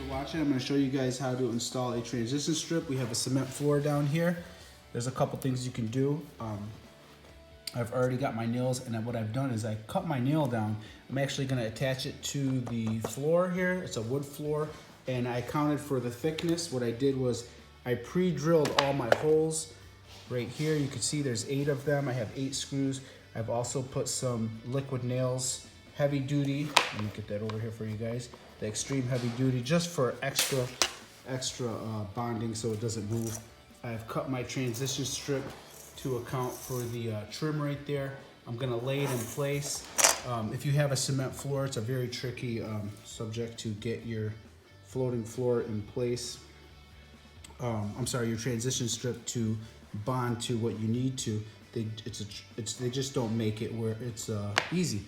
watching. I'm going to show you guys how to install a transition strip. We have a cement floor down here. There's a couple things you can do. I've already got my nails, and what I've done is I cut my nail down. I'm actually going to attach it to the floor here. It's a wood floor, and I counted for the thickness. What I did was I pre-drilled all my holes right here. You can see there's 8 of them. I have 8 screws. I've also put some liquid nails, heavy duty. Let me get that over here for you guys. The extreme heavy duty, just for extra bonding so it doesn't move. I've cut my transition strip to account for the trim right there. I'm gonna lay it in place. If you have a cement floor, it's a very tricky subject to get your floating floor in place. Your transition strip to bond to what you need to. They just don't make it where it's easy.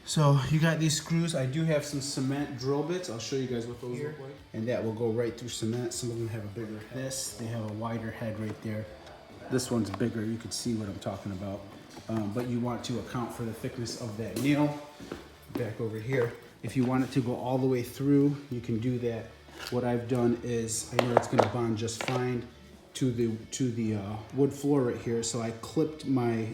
So you got these screws. I do have some cement drill bits. I'll show you guys what those look like. And that will go right through cement. Some of them have a bigger head. They have a wider head right there. This one's bigger. You can see what I'm talking about. But you want to account for the thickness of that nail. Back over here. If you want it to go all the way through, you can do that. What I've done is, I know it's gonna bond just fine to the wood floor right here. So I clipped my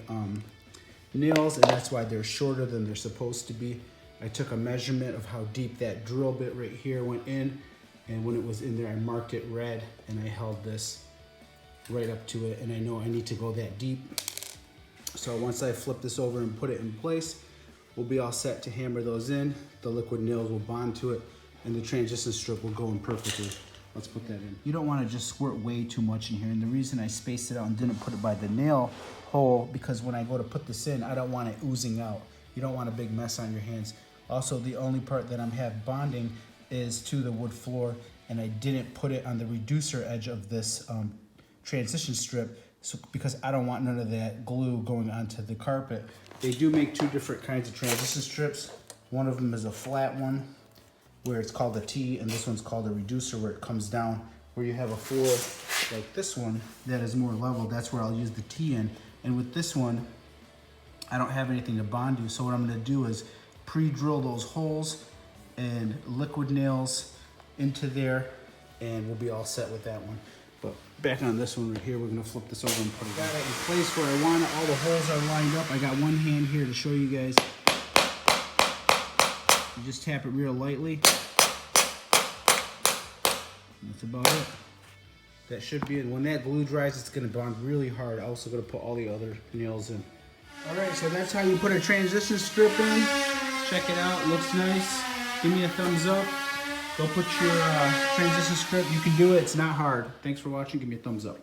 nails, and that's why they're shorter than they're supposed to be. I took a measurement of how deep that drill bit right here went in, and when it was in there I marked it red, and I held this right up to it, and I know I need to go that deep. So once I flip this over and put it in place, we'll be all set to hammer those in. The liquid nails will bond to it, and the transition strip will go in perfectly. Let's put that in. You don't want to just squirt way too much in here, and the reason I spaced it out and didn't put it by the nail hole, because when I go to put this in, I don't want it oozing out. You don't want a big mess on your hands. Also, the only part that I'm have bonding is to the wood floor, and I didn't put it on the reducer edge of this transition strip, because I don't want none of that glue going onto the carpet. They do make 2 different kinds of transition strips. One of them is a flat one, where it's called a T, and this one's called a reducer, where it comes down. Where you have a floor like this one that is more level, that's where I'll use the T in. And with this one, I don't have anything to bond to, so what I'm gonna do is pre-drill those holes and liquid nails into there, and we'll be all set with that one. But back on this one right here, we're gonna flip this over and put it in place where I want it. All the holes are lined up. I got one hand here to show you guys. You just tap it real lightly. That's about it. That should be it. When that glue dries, it's gonna bond really hard. I'm also gonna put all the other nails in. All right, so that's how you put a transition strip in. Check it out, it looks nice. Give me a thumbs up. Go put your transition strip. You can do it, it's not hard. Thanks for watching, give me a thumbs up.